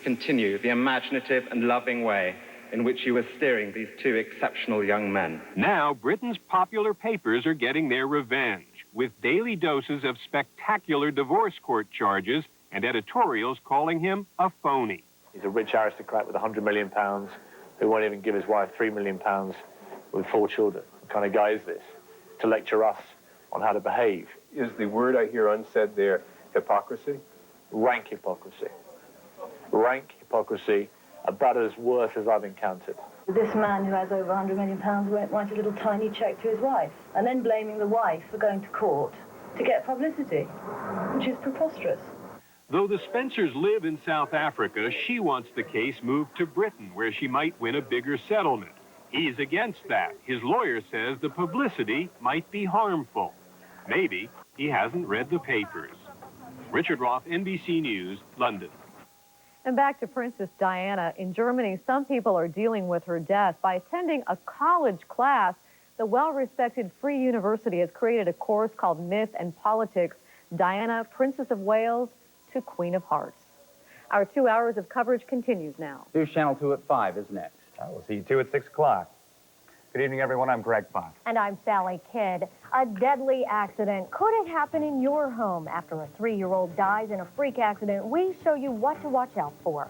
continue the imaginative and loving way in which you were steering these two exceptional young men. Now, Britain's popular papers are getting their revenge with daily doses of spectacular divorce court charges and editorials calling him a phony. He's a rich aristocrat with £100 million who won't even give his wife £3 million with 4 children. What kind of guy is this? To lecture us on how to behave. Is the word I hear unsaid there hypocrisy? Rank hypocrisy. Rank hypocrisy, about as worse as I've encountered. This man who has over £100 million won't write a little tiny cheque to his wife, and then blaming the wife for going to court to get publicity, which is preposterous. Though the Spencers live in South Africa, she wants the case moved to Britain, where she might win a bigger settlement. He's against that. His lawyer says the publicity might be harmful. Maybe he hasn't read the papers. Richard Roth, NBC News, London. And back to Princess Diana. In Germany, some people are dealing with her death by attending a college class. The well-respected Free University has created a course called Myth and Politics, Diana, Princess of Wales to Queen of Hearts. Our 2 hours of coverage continues now. News Channel 2 at 5 is next. We'll see you 2 at 6 o'clock. Good evening, everyone. I'm Greg Fox. And I'm Sally Kidd. A deadly accident. Could it happen in your home? After a 3-year-old dies in a freak accident, we show you what to watch out for.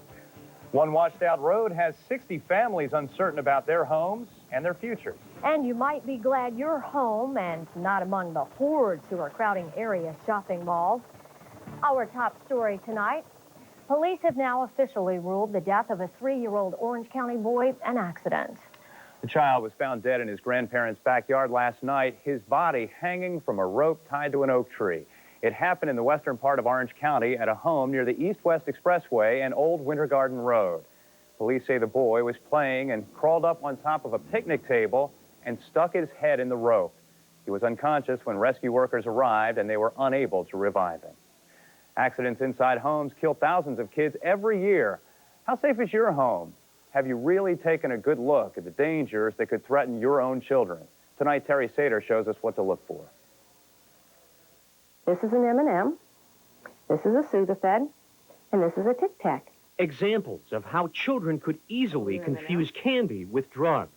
One washed out road has 60 families uncertain about their homes and their futures. And you might be glad you're home and not among the hordes who are crowding area shopping malls. Our top story tonight. Police have now officially ruled the death of a 3-year-old Orange County boy an accident. The child was found dead in his grandparents' backyard last night, his body hanging from a rope tied to an oak tree. It happened in the western part of Orange County at a home near the East-West Expressway and Old Winter Garden Road. Police say the boy was playing and crawled up on top of a picnic table and stuck his head in the rope. He was unconscious when rescue workers arrived and they were unable to revive him. Accidents inside homes kill thousands of kids every year. How safe is your home? Have you really taken a good look at the dangers that could threaten your own children? Tonight, Terry Sater shows us what to look for. This is an M&M, this is a Sudafed, and this is a Tic Tac. Examples of how children could easily confuse candy with drugs.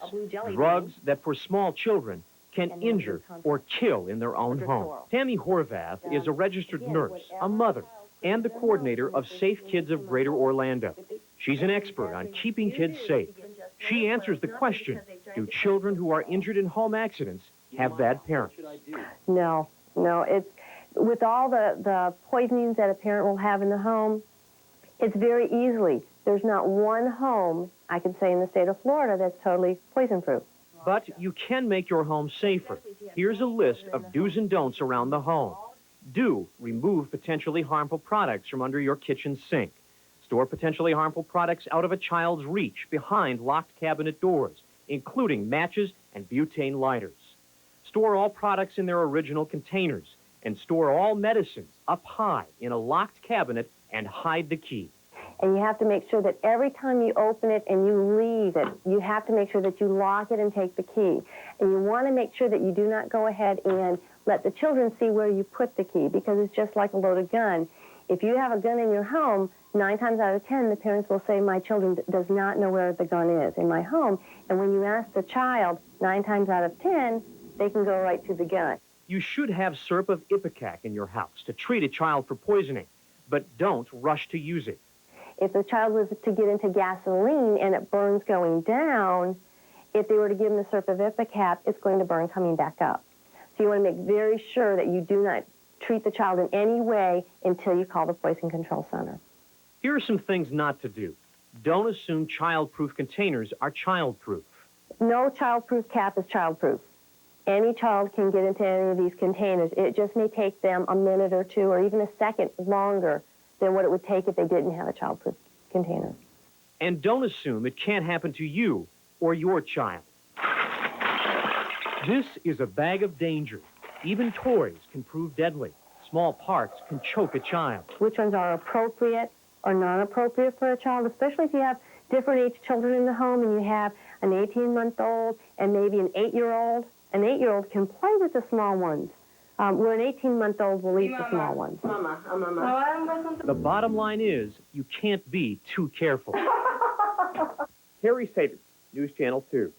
Drugs that for small children can injure or kill in their own home. Tammy Horvath is a registered nurse, a mother, and the coordinator of Safe Kids of Greater Orlando. She's an expert on keeping kids safe. She answers the question, do children who are injured in home accidents have bad parents? No, it's with all the poisonings that a parent will have in the home, it's very easily. There's not one home, I can say, in the state of Florida that's totally poison-proof. But you can make your home safer. Here's a list of do's and don'ts around the home. Do remove potentially harmful products from under your kitchen sink. Store potentially harmful products out of a child's reach behind locked cabinet doors, including matches and butane lighters. Store all products in their original containers, and store all medicines up high in a locked cabinet and hide the key. And you have to make sure that every time you open it and you leave it, you have to make sure that you lock it and take the key. And you want to make sure that you do not go ahead and let the children see where you put the key, because it's just like a loaded gun. If you have a gun in your home, 9 times out of 10, the parents will say, my children does not know where the gun is in my home. And when you ask the child, 9 times out of 10, they can go right to the gun. You should have syrup of Ipecac in your house to treat a child for poisoning, but don't rush to use it. If the child was to get into gasoline and it burns going down, if they were to give them the syrup of Ipecac, it's going to burn coming back up. So you want to make very sure that you do not treat the child in any way until you call the Poison Control Center. Here are some things not to do. Don't assume child-proof containers are child-proof. No child-proof cap is child-proof. Any child can get into any of these containers. It just may take them a minute or two or even a second longer than what it would take if they didn't have a child-proof container. And don't assume it can't happen to you or your child. This is a bag of danger. Even toys can prove deadly. Small parts can choke a child. Which ones are appropriate or non-appropriate for a child, especially if you have different age children in the home and you have an 18-month-old and maybe an 8-year-old. An 8-year-old can play with the small ones, Where an 18-month-old will eat the small ones. The bottom line is, you can't be too careful. Harry Saban, News Channel 2.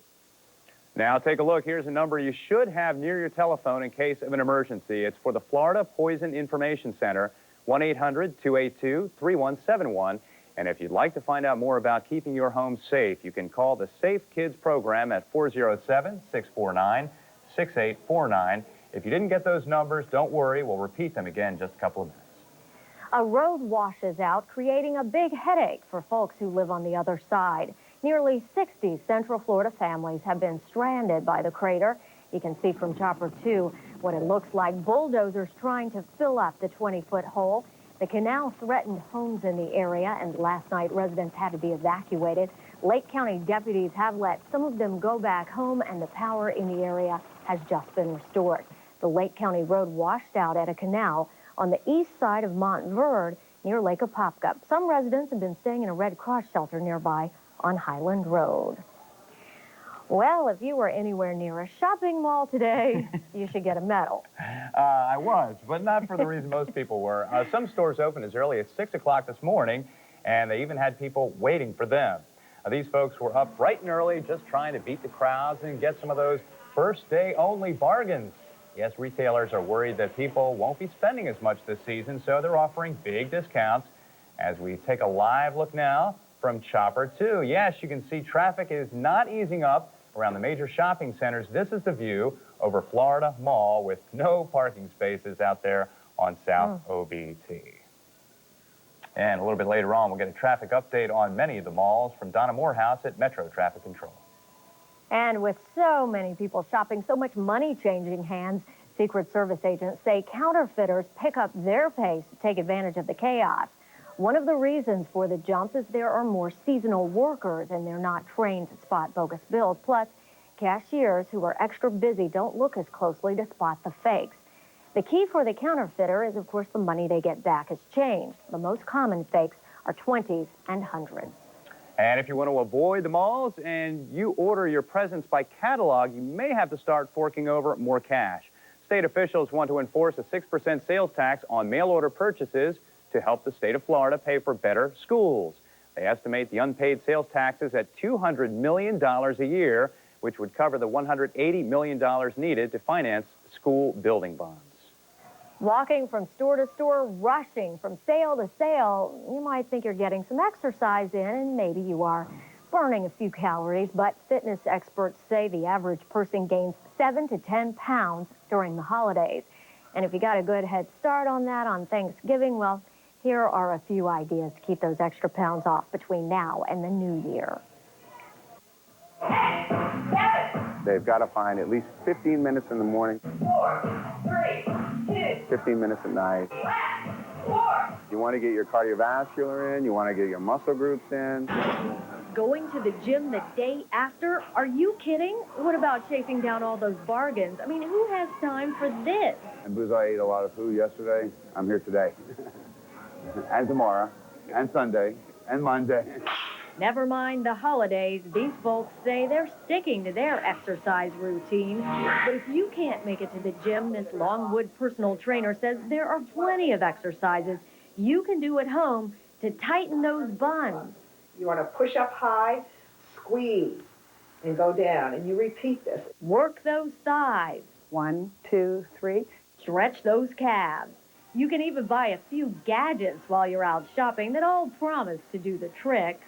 Now take a look. Here's a number you should have near your telephone in case of an emergency. It's for the Florida Poison Information Center, 1-800-282-3171. And if you'd like to find out more about keeping your home safe, you can call the Safe Kids program at 407-649-6849. If you didn't get those numbers, don't worry. We'll repeat them again in just a couple of minutes. A road washes out, creating a big headache for folks who live on the other side. Nearly 60 Central Florida families have been stranded by the crater. You can see from Chopper 2 what it looks like bulldozers trying to fill up the 20-foot hole. The canal threatened homes in the area, and last night residents had to be evacuated. Lake County deputies have let some of them go back home, and the power in the area has just been restored. The Lake County road washed out at a canal on the east side of Montverde near Lake Apopka. Some residents have been staying in a Red Cross shelter nearby on Highland Road. Well, if you were anywhere near a shopping mall today, you should get a medal. I was, but not for the reason most people were. Some stores opened as early as 6 o'clock this morning, and they even had people waiting for them. These folks were up bright and early just trying to beat the crowds and get some of those first-day-only bargains. Yes, retailers are worried that people won't be spending as much this season, so they're offering big discounts. As we take a live look now from Chopper 2. Yes, you can see traffic is not easing up around the major shopping centers. This is the view over Florida Mall with no parking spaces out there on South OBT. And a little bit later on, we'll get a traffic update on many of the malls from Donna Morehouse at Metro Traffic Control. And with so many people shopping, so much money changing hands, Secret Service agents say counterfeiters pick up their pace to take advantage of the chaos. One of the reasons for the jump is there are more seasonal workers and they're not trained to spot bogus bills. Plus, cashiers who are extra busy don't look as closely to spot the fakes. The key for the counterfeiter is, of course, the money they get back is change. The most common fakes are 20s and 100s. And if you want to avoid the malls and you order your presents by catalog, you may have to start forking over more cash. State officials want to enforce a 6% sales tax on mail-order purchases to help the state of Florida pay for better schools. They estimate the unpaid sales taxes at $200 million a year, which would cover the $180 million needed to finance school building bonds. Walking from store to store, rushing from sale to sale, you might think you're getting some exercise in, and maybe you are burning a few calories, but fitness experts say the average person gains 7 to 10 pounds during the holidays. And if you got a good head start on that on Thanksgiving, well, here are a few ideas to keep those extra pounds off between now and the new year. They've got to find at least 15 minutes in the morning, 4, 3, 2, 15 minutes at night. 4. You want to get your cardiovascular in, you want to get your muscle groups in. Going to the gym the day after? Are you kidding? What about chasing down all those bargains? I mean, who has time for this? And booze, I ate a lot of food yesterday. I'm here today. And tomorrow, and Sunday, and Monday. Never mind the holidays. These folks say they're sticking to their exercise routine. But if you can't make it to the gym, this Longwood personal trainer says there are plenty of exercises you can do at home to tighten those buns. You want to push up high, squeeze, and go down. And you repeat this. Work those thighs. 1, 2, 3. Stretch those calves. You can even buy a few gadgets while you're out shopping that all promise to do the trick.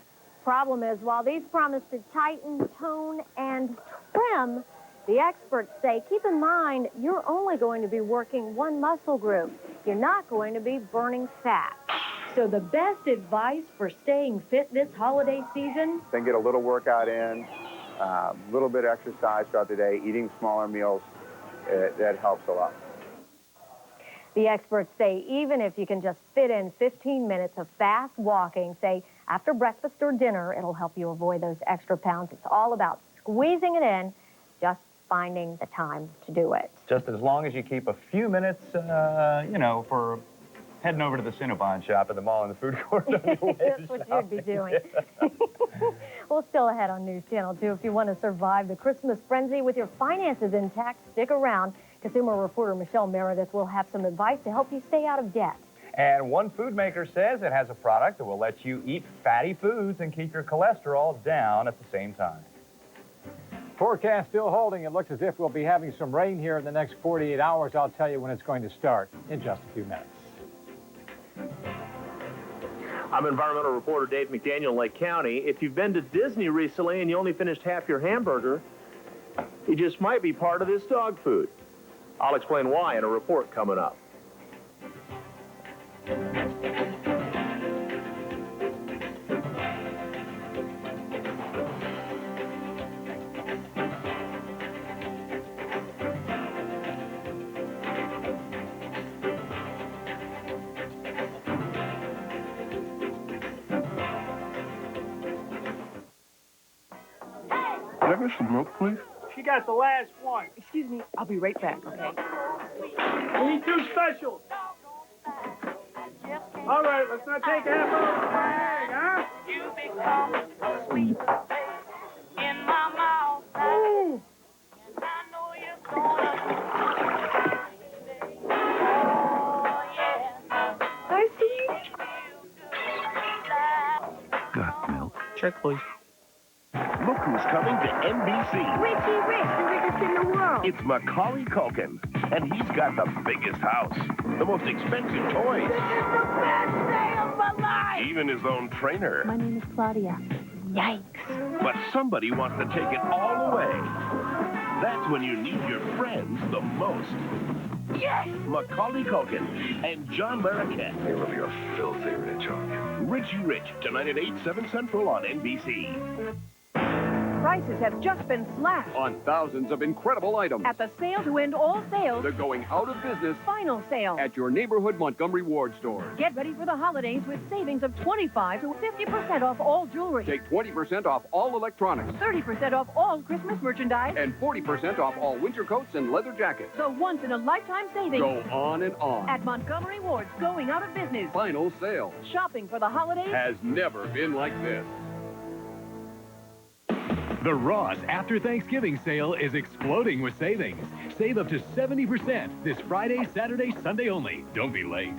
Problem is, while these promise to tighten, tone, and trim, the experts say, keep in mind, you're only going to be working one muscle group. You're not going to be burning fat. So the best advice for staying fit this holiday season? Then get a little workout in, a little bit of exercise throughout the day, eating smaller meals. That helps a lot. The experts say even if you can just fit in 15 minutes of fast walking, say after breakfast or dinner, it'll help you avoid those extra pounds. It's all about squeezing it in, just finding the time to do it. Just as long as you keep a few minutes, you know, for heading over to the Cinnabon shop at the mall in the food court. That's what you'd be doing. Well, still ahead on News Channel 2. If you want to survive the Christmas frenzy with your finances intact, stick around. Consumer reporter Michelle Meredith will have some advice to help you stay out of debt. And one food maker says it has a product that will let you eat fatty foods and keep your cholesterol down at the same time. Forecast still holding. It looks as if we'll be having some rain here in the next 48 hours. I'll tell you when it's going to start in just a few minutes. I'm environmental reporter Dave McDaniel in Lake County. If you've been to Disney recently and you only finished half your hamburger, you just might be part of this dog food. I'll explain why in a report coming up. Can I get some milk, please? She got the last one. Excuse me, I'll be right back, okay? I need 2 specials. All right, let's not take half of the bag, huh? You become a sweet in my mouth. Ooh. And I know you're gonna. I see. Got milk. Check, please. Look who's coming to NBC. Richie Rich, the richest in the world. It's Macaulay Culkin, and he's got the biggest house, the most expensive toys, This is the best day of my life. even his own trainer. My name is Claudia. Yikes. But somebody wants to take it all away. That's when you need your friends the most. Yes. Macaulay Culkin and John Larroquette. You really are filthy rich, aren't you? Richie Rich, tonight at 8, 7 Central on NBC. Prices have just been slashed. On thousands of incredible items. At the sale to end all sales. They're going out of business. Final sale. At your neighborhood Montgomery Ward stores. Get ready for the holidays with savings of 25 to 50% off all jewelry. Take 20% off all electronics. 30% off all Christmas merchandise. And 40% off all winter coats and leather jackets. So once in a lifetime savings. Go on and on. At Montgomery Ward's going out of business. Final sale. Shopping for the holidays Has never been like this. The Ross After Thanksgiving sale is exploding with savings. Save up to 70% this Friday, Saturday, Sunday only. Don't be late.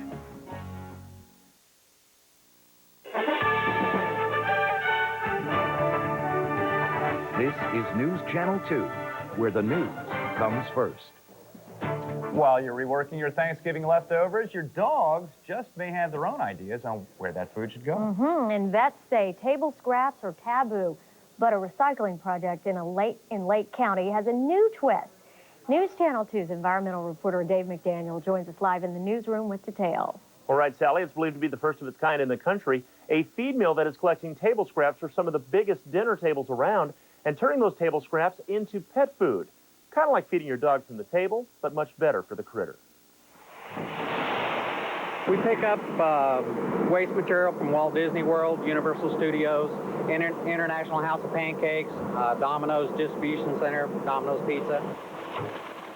This is News Channel 2, where the news comes first. While you're reworking your Thanksgiving leftovers, your dogs just may have their own ideas on where that food should go. And vets say table scraps are taboo. But a recycling project in Lake County has a new twist. News Channel 2's environmental reporter Dave McDaniel joins us live in the newsroom with details. All right, Sally, it's believed to be the first of its kind in the country. A feed mill that is collecting table scraps for some of the biggest dinner tables around and turning those table scraps into pet food. Kind of like feeding your dog from the table, but much better for the critter. We pick up waste material from Walt Disney World, Universal Studios, International House of Pancakes, Domino's Distribution Center, Domino's Pizza.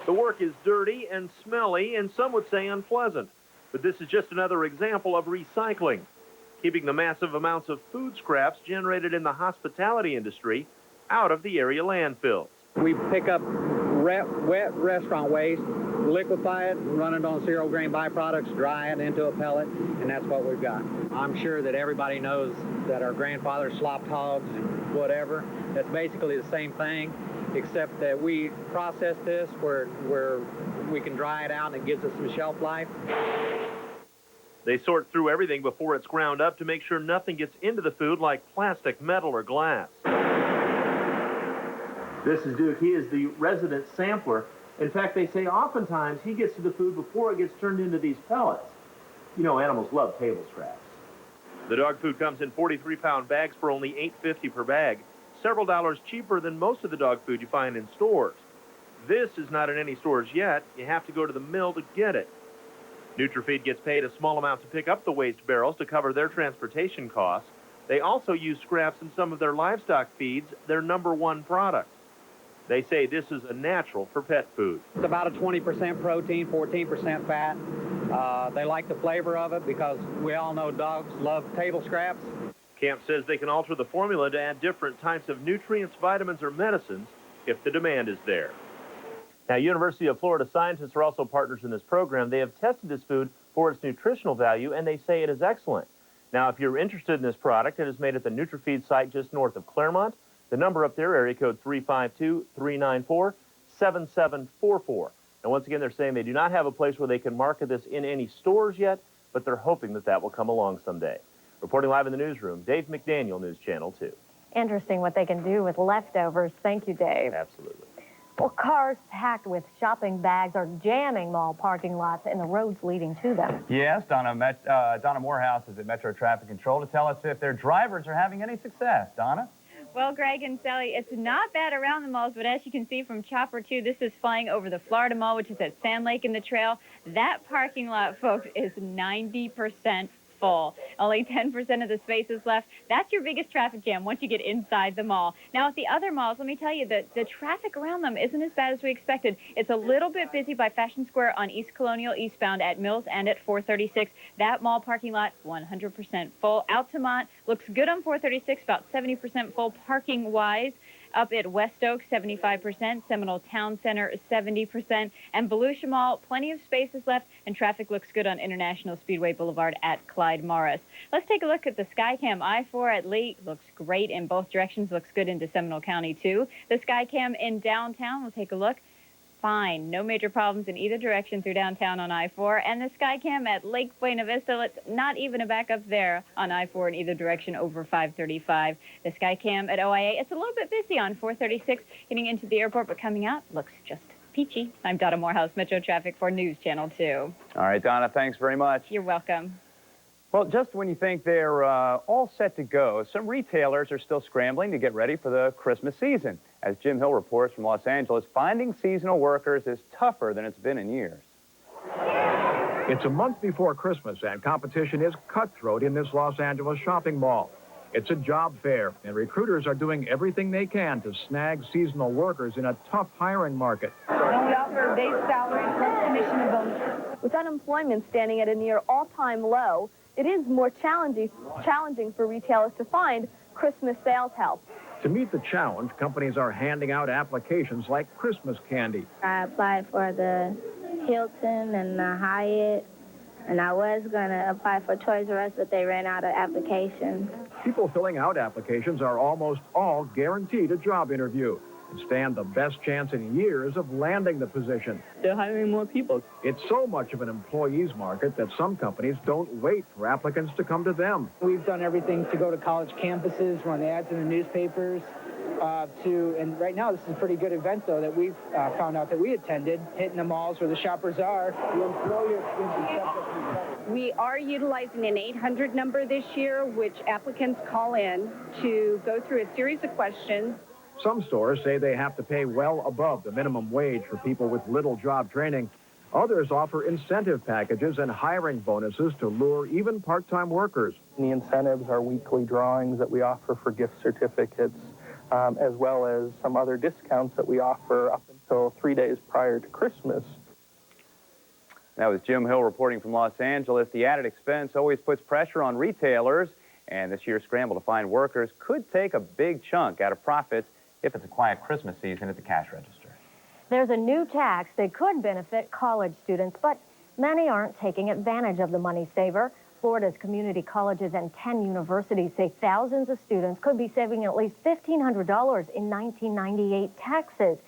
The work is dirty and smelly, and some would say unpleasant. But this is just another example of recycling, keeping the massive amounts of food scraps generated in the hospitality industry out of the area landfills. We pick up wet restaurant waste, liquefy it, run it on cereal grain byproducts, dry it into a pellet, and that's what we've got. I'm sure that everybody knows that our grandfathers slopped hogs and whatever. That's basically the same thing, except that we process this where we can dry it out and it gives us some shelf life. They sort through everything before it's ground up to make sure nothing gets into the food like plastic, metal, or glass. This is Duke. He is the resident sampler. In fact, they say oftentimes he gets to the food before it gets turned into these pellets. You know, animals love table scraps. The dog food comes in 43-pound bags for only $8.50 per bag, several dollars cheaper than most of the dog food you find in stores. This is not in any stores yet. You have to go to the mill to get it. NutriFeed gets paid a small amount to pick up the waste barrels to cover their transportation costs. They also use scraps in some of their livestock feeds, their #1 product. They say this is a natural for pet food. It's about a 20% protein, 14% fat. They like the flavor of it because we all know dogs love table scraps. Camp says they can alter the formula to add different types of nutrients, vitamins, or medicines if the demand is there. Now, University of Florida scientists are also partners in this program. They have tested this food for its nutritional value, and they say it is excellent. Now, if you're interested in this product, it is made at the NutriFeed site just north of Claremont. The number up there, area code 352-394-7744. And once again, they're saying they do not have a place where they can market this in any stores yet, but they're hoping that that will come along someday. Reporting live in the newsroom, Dave McDaniel, News Channel 2. Interesting what they can do with leftovers. Thank you, Dave. Absolutely. Well, cars packed with shopping bags are jamming mall parking lots and the roads leading to them. Yes, Donna Morehouse is at Metro Traffic Control to tell us if their drivers are having any success. Donna? Well, Greg and Sally, it's not bad around the malls, but as you can see from Chopper 2, this is flying over the Florida Mall, which is at Sand Lake in the Trail. That parking lot, folks, is 90% full. Only 10% of the space is left. That's your biggest traffic jam once you get inside the mall. Now, at the other malls, let me tell you that the traffic around them isn't as bad as we expected. It's a little bit busy by Fashion Square on East Colonial eastbound at Mills and at 436. That mall parking lot, 100% full. Altamont looks good on 436, about 70% full parking-wise. Up at West Oak, 75%, Seminole Town Center, 70%, and Volusia Mall, plenty of spaces left, and traffic looks good on International Speedway Boulevard at Clyde Morris. Let's take a look at the Skycam. I-4 at Lee looks great in both directions, looks good into Seminole County, too. The Skycam in downtown, we'll take a look. Fine. No major problems in either direction through downtown on I-4. And the Skycam at Lake Buena Vista, it's not even a backup there on I-4 in either direction over 535. The Skycam at OIA, it's a little bit busy on 436 getting into the airport, but coming out looks just peachy. I'm Donna Morehouse, Metro Traffic for News Channel 2. All right, Donna, thanks very much. You're welcome. Well, just when you think they're all set to go, some retailers are still scrambling to get ready for the Christmas season. As Jim Hill reports from Los Angeles, finding seasonal workers is tougher than it's been in years. It's a month before Christmas, and competition is cutthroat in this Los Angeles shopping mall. It's a job fair, and recruiters are doing everything they can to snag seasonal workers in a tough hiring market. And we offer a base salary plus commission and bonuses. With unemployment standing at a near all-time low, it is more challenging for retailers to find Christmas sales help. To meet the challenge, companies are handing out applications like Christmas candy. I applied for the Hilton and the Hyatt, and I was going to apply for Toys R Us, but they ran out of applications. People filling out applications are almost all guaranteed a job interview and stand the best chance in years of landing the position. They're hiring more people. It's so much of an employee's market that some companies don't wait for applicants to come to them. We've done everything to go to college campuses, run ads in the newspapers, and right now this is a pretty good event, though, that we've found out that we attended, hitting the malls where the shoppers are. We are utilizing an 800 number this year, which applicants call in to go through a series of questions. Some stores say they have to pay well above the minimum wage for people with little job training. Others offer incentive packages and hiring bonuses to lure even part-time workers. The incentives are weekly drawings that we offer for gift certificates, as well as some other discounts that we offer up until 3 days prior to Christmas. That was Jim Hill reporting from Los Angeles. The added expense always puts pressure on retailers, and this year's scramble to find workers could take a big chunk out of profits if it's a quiet Christmas season at the cash register. There's a new tax that could benefit college students, but many aren't taking advantage of the money saver. Florida's community colleges and 10 universities say thousands of students could be saving at least $1,500 in 1998 taxes.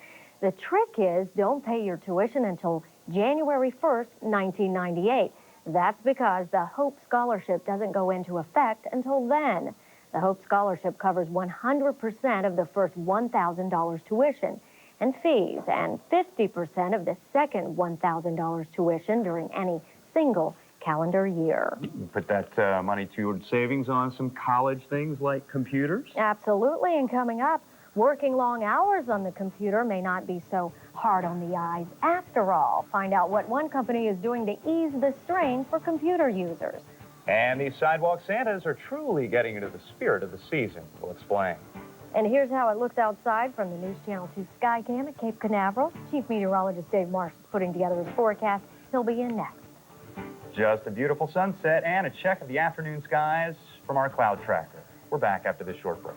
The trick is don't pay your tuition until January 1st, 1998. That's because the Hope Scholarship doesn't go into effect until then. The Hope Scholarship covers 100% of the first $1,000 tuition and fees and 50% of the second $1,000 tuition during any single calendar year. Put that money to your savings on some college things like computers? Absolutely, and coming up, working long hours on the computer may not be so hard on the eyes after all. Find out what one company is doing to ease the strain for computer users. And these sidewalk Santas are truly getting into the spirit of the season. We'll explain. And here's how it looks outside from the News Channel 2 Skycam at Cape Canaveral. Chief Meteorologist Dave Marsh is putting together his forecast. He'll be in next. Just a beautiful sunset and a check of the afternoon skies from our cloud tracker. We're back after this short break.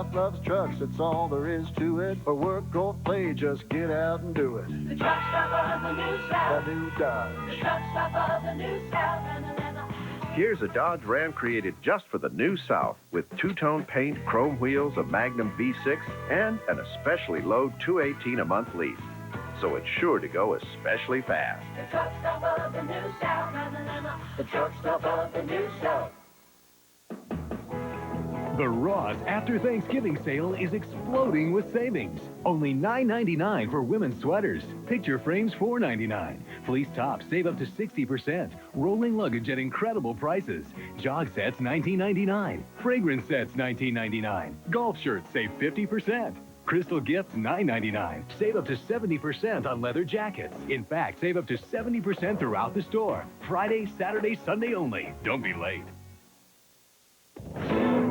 South loves trucks, that's all there is to it. For work or play, just get out and do it. The truck stop of the New South. The new Dodge. The truck stop of the New South. Here's a Dodge Ram created just for the New South with two-tone paint, chrome wheels, a Magnum V6, and an especially low $218 a month lease. So it's sure to go especially fast. The truck stop of the New South. The truck stop of the New South. The Ross After Thanksgiving sale is exploding with savings. Only $9.99 for women's sweaters. Picture frames $4.99. Fleece tops save up to 60%. Rolling luggage at incredible prices. Jog sets $19.99. Fragrance sets $19.99. Golf shirts save 50%. Crystal gifts $9.99. Save up to 70% on leather jackets. In fact, save up to 70% throughout the store. Friday, Saturday, Sunday only. Don't be late.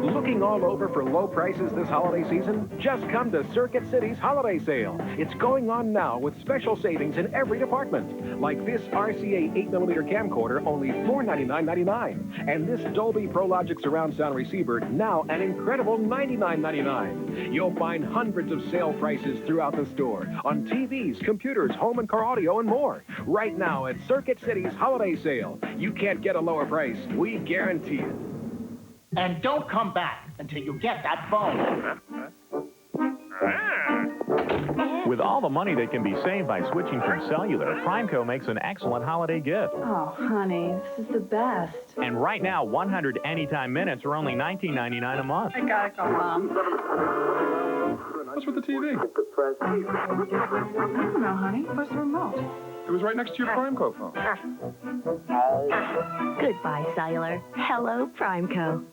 Looking all over for low prices this holiday season? Just come to Circuit City's holiday sale. It's going on now with special savings in every department. Like this RCA 8mm camcorder, only $499.99. And this Dolby ProLogic surround sound receiver, now an incredible $99.99. You'll find hundreds of sale prices throughout the store on TVs, computers, home and car audio, and more. Right now at Circuit City's holiday sale. You can't get a lower price. We guarantee it. And don't come back until you get that phone. With all the money that can be saved by switching from cellular, Primeco makes an excellent holiday gift. Oh, honey, this is the best. And right now, 100 anytime minutes are only $19.99 a month. I gotta go, Mom. What's with the TV? I don't know, honey. Where's the remote? It was right next to your Primeco phone. Goodbye, cellular. Hello, Primeco.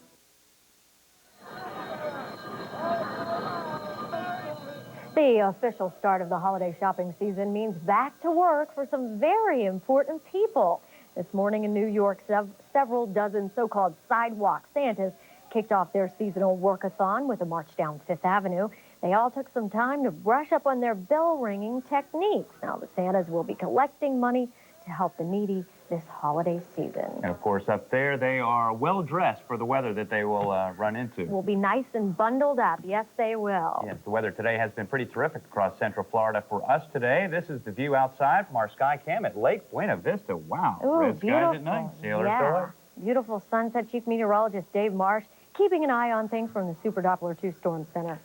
The official start of the holiday shopping season means back to work for some very important people. This morning in New York, several dozen so-called sidewalk Santas kicked off their seasonal workathon with a march down Fifth Avenue. They all took some time to brush up on their bell-ringing techniques. Now, the Santas will be collecting money to help the needy this holiday season. And, of course, up there, they are well-dressed for the weather that they will run into. Will be nice and bundled up. Yes, they will. Yes, the weather today has been pretty terrific across Central Florida for us today. This is the view outside from our sky cam at Lake Buena Vista. Wow. Ooh, red beautiful. skies at night. Sailors yeah. still Beautiful sunset. Chief Meteorologist Dave Marsh keeping an eye on things from the Super Doppler 2 Storm Center.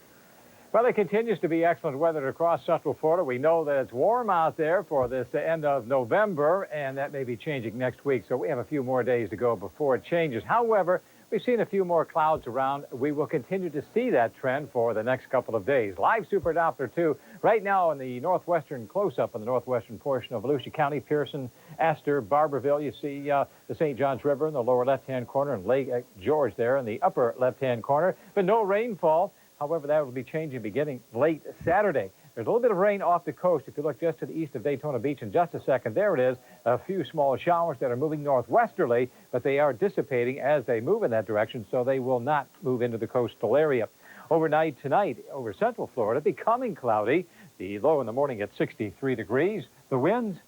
Well, it continues to be excellent weather across Central Florida. We know that it's warm out there for this end of November, and that may be changing next week, so we have a few more days to go before it changes. However, we've seen a few more clouds around. We will continue to see that trend for the next couple of days. Live Super Doppler 2 right now in the northwestern close-up in the northwestern portion of Volusia County, Pearson, Astor, Barberville. You see the St. Johns River in the lower left-hand corner and Lake George there in the upper left-hand corner, but no rainfall. However, that will be changing beginning late Saturday. There's a little bit of rain off the coast. If you look just to the east of Daytona Beach in just a second, there it is. A few small showers that are moving northwesterly, but they are dissipating as they move in that direction, so they will not move into the coastal area. Overnight tonight over Central Florida, becoming cloudy. The low in the morning at 63 degrees. The winds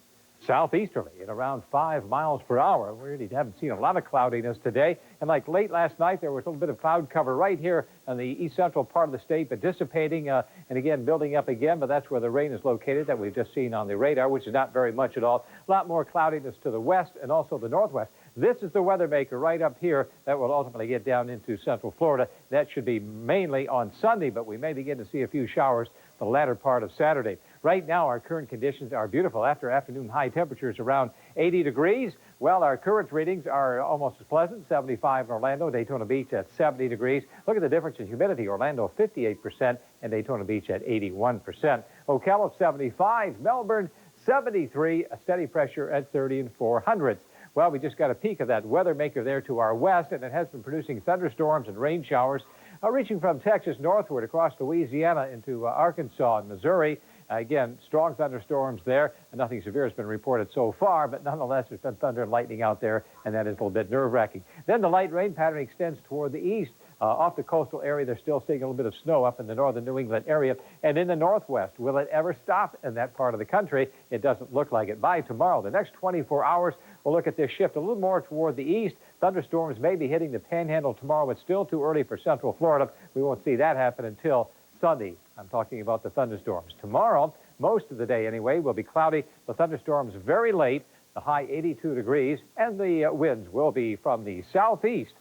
southeasterly at around 5 miles per hour. We really haven't seen a lot of cloudiness today. And like late last night, there was a little bit of cloud cover right here on the east central part of the state, but dissipating and again building up again. But that's where the rain is located that we've just seen on the radar, which is not very much at all. A lot more cloudiness to the west and also the northwest. This is the weather maker right up here that will ultimately get down into Central Florida. That should be mainly on Sunday, but we may begin to see a few showers the latter part of Saturday. Right now, our current conditions are beautiful. After afternoon high temperatures around 80 degrees. Well, our current readings are almost as pleasant, 75 in Orlando, Daytona Beach at 70 degrees. Look at the difference in humidity. Orlando, 58%, and Daytona Beach at 81%. Ocala, 75. Melbourne, 73. A steady pressure at 30 and 400ths. Well, we just got a peek of that weather maker there to our west, and it has been producing thunderstorms and rain showers reaching from Texas northward across Louisiana into Arkansas and Missouri. Again, strong thunderstorms there, and nothing severe has been reported so far, but nonetheless, there's been thunder and lightning out there, and that is a little bit nerve-wracking. Then the light rain pattern extends toward the east Off the coastal area, they're still seeing a little bit of snow up in the northern New England area. And in the northwest, will it ever stop in that part of the country? It doesn't look like it. By tomorrow, the next 24 hours, we'll look at this shift a little more toward the east. Thunderstorms may be hitting the panhandle tomorrow. It's still too early for central Florida. We won't see that happen until Sunday. I'm talking about the thunderstorms. Tomorrow, most of the day anyway, will be cloudy. The thunderstorms very late, the high 82 degrees, and the winds will be from the southeast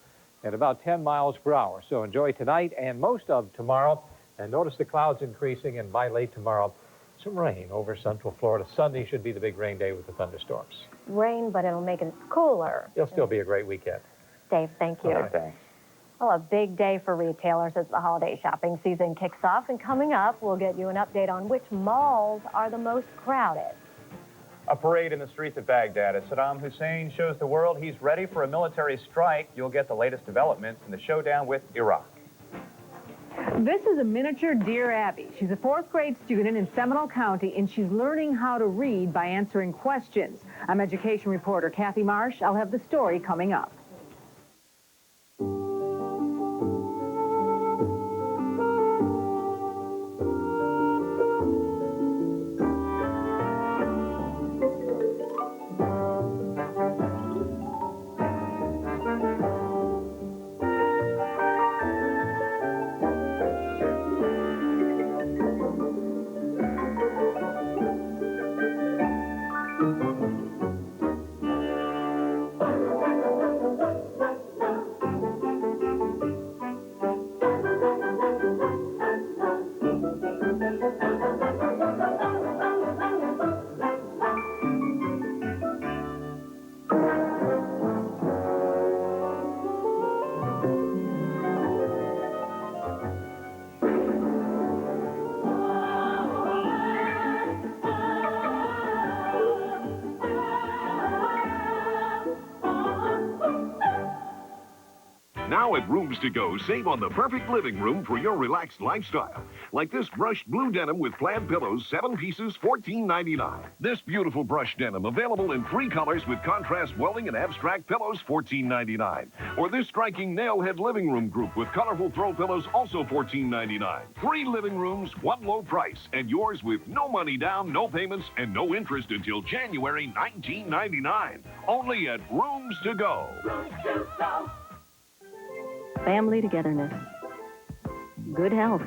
at about 10 miles per hour. So enjoy tonight and most of tomorrow. And notice the clouds increasing, and by late tomorrow, some rain over central Florida. Sunday should be the big rain day with the thunderstorms. Rain, but it'll make it cooler. It'll still be a great weekend. Dave, thank you. All right, thanks. Well, a big day for retailers as the holiday shopping season kicks off. And coming up, we'll get you an update on which malls are the most crowded. A parade in the streets of Baghdad as Saddam Hussein shows the world he's ready for a military strike. You'll get the latest developments in the showdown with Iraq. This is a miniature Dear Abby. She's a 4th grade student in Seminole County, and she's learning how to read by answering questions. I'm education reporter Kathy Marsh. I'll have the story coming up. Now at Rooms to Go, save on the perfect living room for your relaxed lifestyle. Like this brushed blue denim with plaid pillows, 7 pieces, $14.99. This beautiful brushed denim available in 3 colors with contrast welding and abstract pillows, $14.99. Or this striking nailhead living room group with colorful throw pillows, also $14.99. 3 living rooms, 1 low price, and yours with no money down, no payments, and no interest until January 1999. Only at Rooms to Go. Rooms to Go. Family togetherness, good health,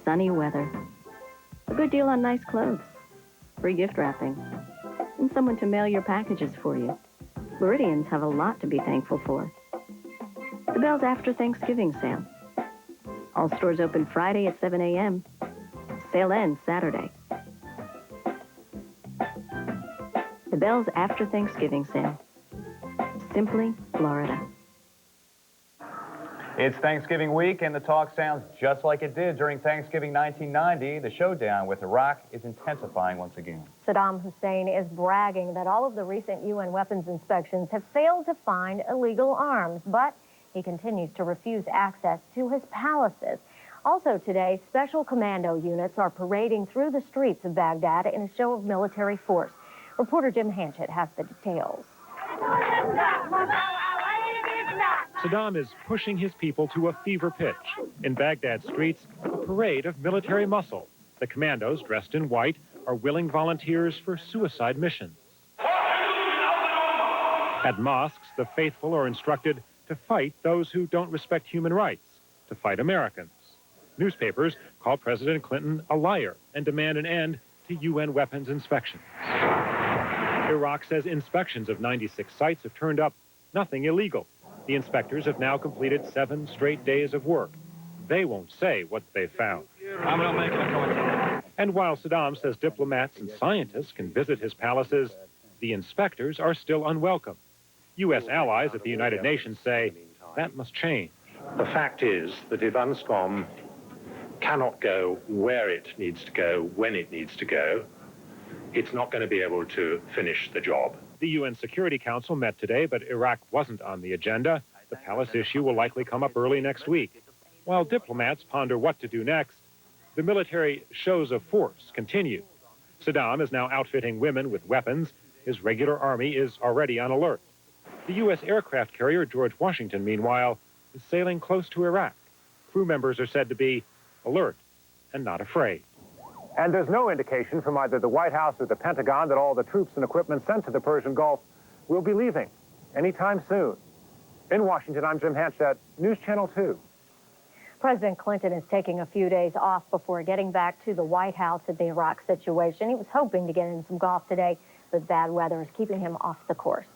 sunny weather, a good deal on nice clothes, free gift wrapping, and someone to mail your packages for you. Floridians have a lot to be thankful for. The Bell's After Thanksgiving sale. All stores open Friday at 7 a.m. Sale ends Saturday. The Bell's After Thanksgiving sale. Simply Florida. It's Thanksgiving week, and the talk sounds just like it did during Thanksgiving 1990. The showdown with Iraq is intensifying once again. Saddam Hussein is bragging that all of the recent UN weapons inspections have failed to find illegal arms, but he continues to refuse access to his palaces. Also today, special commando units are parading through the streets of Baghdad in a show of military force. Reporter Jim Hanchett has the details. Saddam is pushing his people to a fever pitch. In Baghdad streets, a parade of military muscle. The commandos, dressed in white, are willing volunteers for suicide missions. At mosques, the faithful are instructed to fight those who don't respect human rights, to fight Americans. Newspapers call President Clinton a liar and demand an end to UN weapons inspections. Iraq says inspections of 96 sites have turned up nothing illegal. The inspectors have now completed 7 straight days of work. They won't say what they've found. I'm not making a comment. And while Saddam says diplomats and scientists can visit his palaces, the inspectors are still unwelcome. U.S. allies at the United Nations say that must change. The fact is that if UNSCOM cannot go where it needs to go, when it needs to go, it's not going to be able to finish the job. The UN Security Council met today, but Iraq wasn't on the agenda. The palace issue will likely come up early next week. While diplomats ponder what to do next, the military shows of force continue. Saddam is now outfitting women with weapons. His regular army is already on alert. The U.S. aircraft carrier George Washington, meanwhile, is sailing close to Iraq. Crew members are said to be alert and not afraid. And there's no indication from either the White House or the Pentagon that all the troops and equipment sent to the Persian Gulf will be leaving anytime soon. In Washington, I'm Jim Hanchett, News Channel 2. President Clinton is taking a few days off before getting back to the White House at the Iraq situation. He was hoping to get in some golf today, but bad weather is keeping him off the course.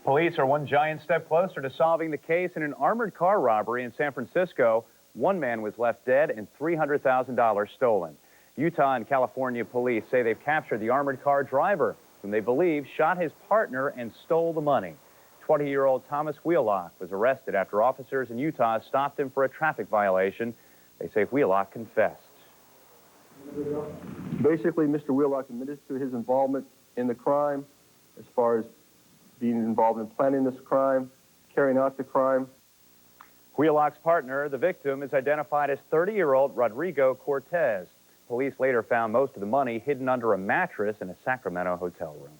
Police are one giant step closer to solving the case in an armored car robbery in San Francisco. One man was left dead and $300,000 stolen. Utah and California police say they've captured the armored car driver, whom they believe shot his partner and stole the money. 20-year-old Thomas Wheelock was arrested after officers in Utah stopped him for a traffic violation. They say Wheelock confessed. Basically, Mr. Wheelock admitted to his involvement in the crime as far as being involved in planning this crime, carrying out the crime. Wheelock's partner, the victim, is identified as 30-year-old Rodrigo Cortez. Police later found most of the money hidden under a mattress in a Sacramento hotel room.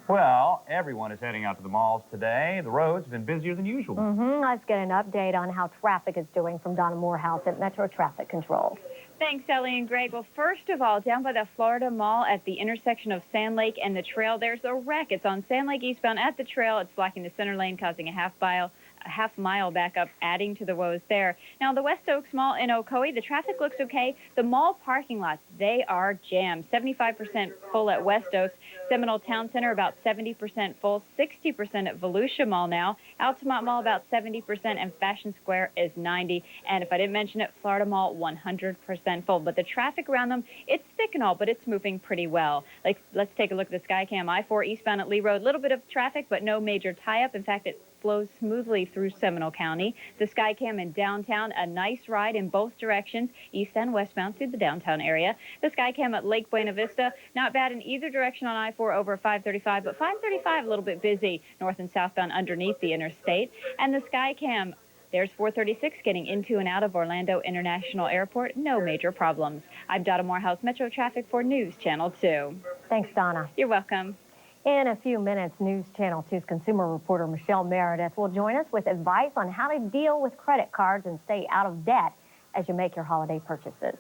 Well, everyone is heading out to the malls today. The roads have been busier than usual. Let's get an update on how traffic is doing from Donna Morehouse at Metro Traffic Control. Thanks, Ellie and Greg. Well, first of all, down by the Florida Mall at the intersection of Sand Lake and the Trail, there's a wreck. It's on Sand Lake eastbound at the Trail. It's blocking the center lane, causing a half-mile backup, adding to the woes there. Now, the West Oaks Mall in Ocoee, the traffic looks okay. The mall parking lots, they are jammed. 75% full at West Oaks. Seminole Town Center, about 70% full. 60% at Volusia Mall now. Altamont Mall, about 70%. And Fashion Square is 90%. And if I didn't mention it, Florida Mall, 100% full. But the traffic around them, it's thick and all, but it's moving pretty well. Like, let's take a look at the Skycam. I-4 eastbound at Lee Road. A little bit of traffic, but no major tie-up. In fact, it flows smoothly through Seminole County. The Skycam in downtown, a nice ride in both directions, east and westbound through the downtown area. The Skycam at Lake Buena Vista, not bad in either direction on I-4 over 535, but 535 a little bit busy north and southbound underneath the interstate. And the Skycam, there's 436 getting into and out of Orlando International Airport. No major problems. I'm Donna Morehouse, Metro Traffic for News Channel 2. Thanks, Donna. You're welcome. In a few minutes, News Channel 2's consumer reporter Michelle Meredith will join us with advice on how to deal with credit cards and stay out of debt as you make your holiday purchases.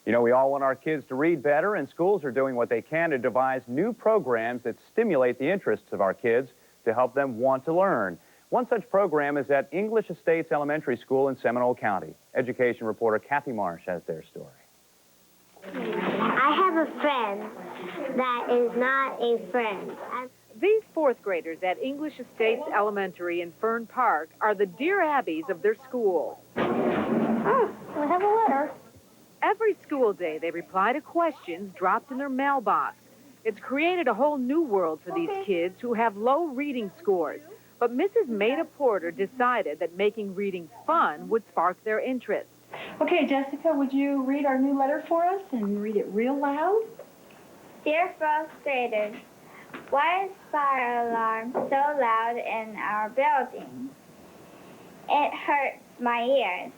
You know, we all want our kids to read better, and schools are doing what they can to devise new programs that stimulate the interests of our kids to help them want to learn. One such program is at English Estates Elementary School in Seminole County. Education reporter Kathy Marsh has their story. I have a friend that is not a friend. These fourth graders at English Estates Elementary in Fern Park are the Dear Abbeys of their school. Oh, we have a letter. Every school day, they reply to questions dropped in their mailbox. It's created a whole new world for these kids who have low reading scores. But Mrs. Maida Porter decided that making reading fun would spark their interest. Okay, Jessica, would you read our new letter for us and read it real loud? Dear fourth graders, why is fire alarm so loud in our building? It hurts my ears.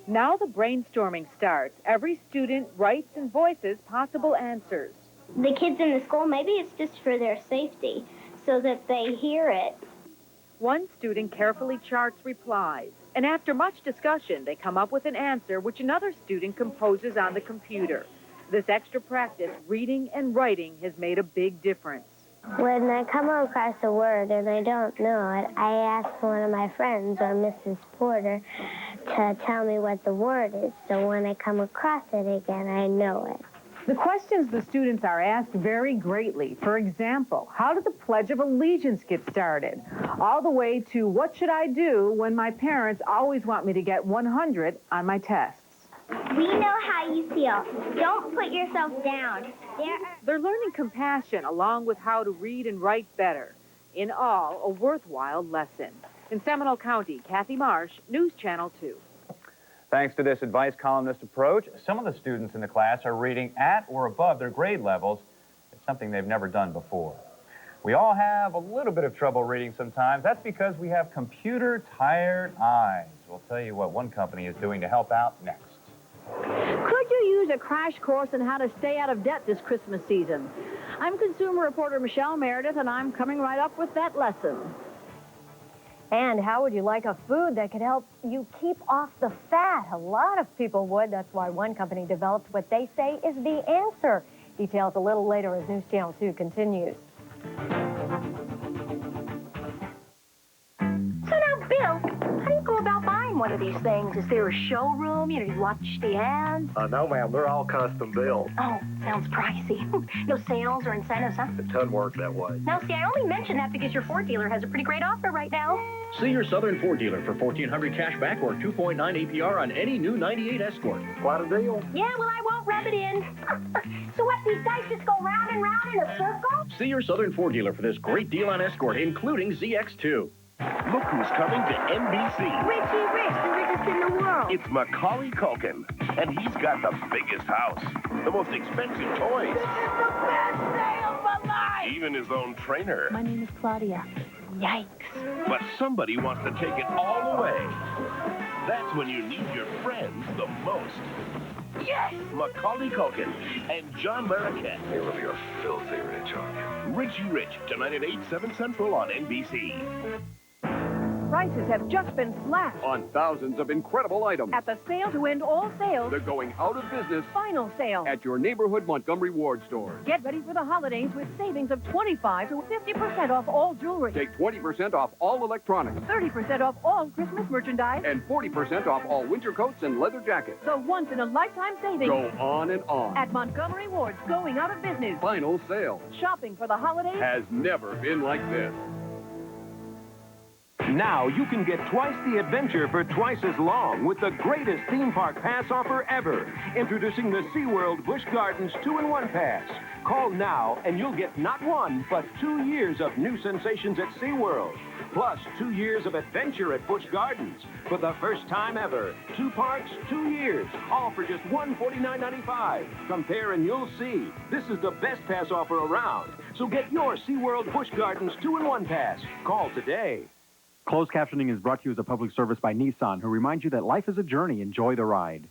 Now the brainstorming starts. Every student writes and voices possible answers. The kids in the school, maybe it's just for their safety, so that they hear it. One student carefully charts replies, and after much discussion, they come up with an answer which another student composes on the computer. This extra practice, reading and writing, has made a big difference. When I come across a word and I don't know it, I ask one of my friends or Mrs. Porter to tell me what the word is, so when I come across it again, I know it. The questions the students are asked vary greatly. For example, how did the Pledge of Allegiance get started? All the way to what should I do when my parents always want me to get 100 on my tests? We know how you feel. Don't put yourself down. They're learning compassion along with how to read and write better. In all, a worthwhile lesson. In Seminole County, Kathy Marsh, News Channel 2. Thanks to this advice columnist approach, some of the students in the class are reading at or above their grade levels. It's something they've never done before. We all have a little bit of trouble reading sometimes. That's because we have computer-tired eyes. We'll tell you what one company is doing to help out next. Could you use a crash course on how to stay out of debt this Christmas season? I'm consumer reporter Michelle Meredith, and I'm coming right up with that lesson. And how would you like a food that could help you keep off the fat? A lot of people would. That's why one company developed what they say is the answer. Details a little later as News Channel 2 continues. So now, Bill, how do you go about buying one of these things? Is there a showroom? You know, you watch the ads? No, ma'am. They're all custom built. Oh, sounds pricey. No sales or incentives, huh? It doesn't work that way. Now, see, I only mention that because your Ford dealer has a pretty great offer right now. See your Southern Ford dealer for $1,400 cash back or 2.9 APR on any new 98 Escort. Quite a deal. Yeah, well, I won't rub it in. So what, these guys just go round and round in a circle? See your Southern Ford dealer for this great deal on Escort, including ZX2. Look who's coming to NBC. Richie Rich, the richest in the world. It's Macaulay Culkin, and he's got the biggest house, the most expensive toys. This is the best day of my life. Even his own trainer. My name is Claudia. Yikes. But somebody wants to take it all away. That's when you need your friends the most. Yes! Macaulay Culkin and John Larroquette. You really are filthy rich, aren't you? Richie Rich, tonight at 8, 7 Central on NBC. Prices have just been slashed. On thousands of incredible items. At the sale to end all sales. They're going out of business. Final sale. At your neighborhood Montgomery Ward stores. Get ready for the holidays with savings of 25 to 50% off all jewelry. Take 20% off all electronics. 30% off all Christmas merchandise. And 40% off all winter coats and leather jackets. So once in a lifetime savings. Go on and on. At Montgomery Ward's going out of business. Final sale. Shopping for the holidays has never been like this. Now you can get twice the adventure for twice as long with the greatest theme park pass offer ever. Introducing the SeaWorld Busch Gardens 2-in-1 Pass. Call now and you'll get not 1, but 2 years of new sensations at SeaWorld. Plus 2 years of adventure at Busch Gardens. For the first time ever, 2 parks, 2 years, all for just $149.95. Compare and you'll see. This is the best pass offer around. So get your SeaWorld Busch Gardens 2-in-1 Pass. Call today. Closed captioning is brought to you as a public service by Nissan, who reminds you that life is a journey. Enjoy the ride.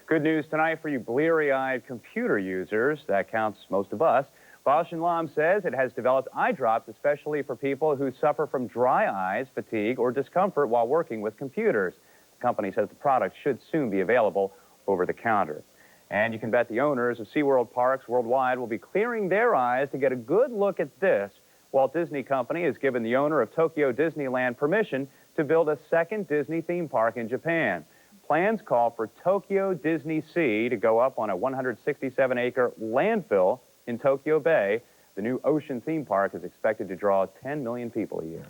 Good news tonight for you bleary-eyed computer users. That counts most of us. Bausch & Lomb says it has developed eye drops especially for people who suffer from dry eyes, fatigue, or discomfort while working with computers. The company says the product should soon be available over the counter. And you can bet the owners of SeaWorld parks worldwide will be clearing their eyes to get a good look at this. Walt Disney Company has given the owner of Tokyo Disneyland permission to build a second Disney theme park in Japan. Plans call for Tokyo Disney Sea to go up on a 167-acre landfill in Tokyo Bay. The new ocean theme park is expected to draw 10 million people a year.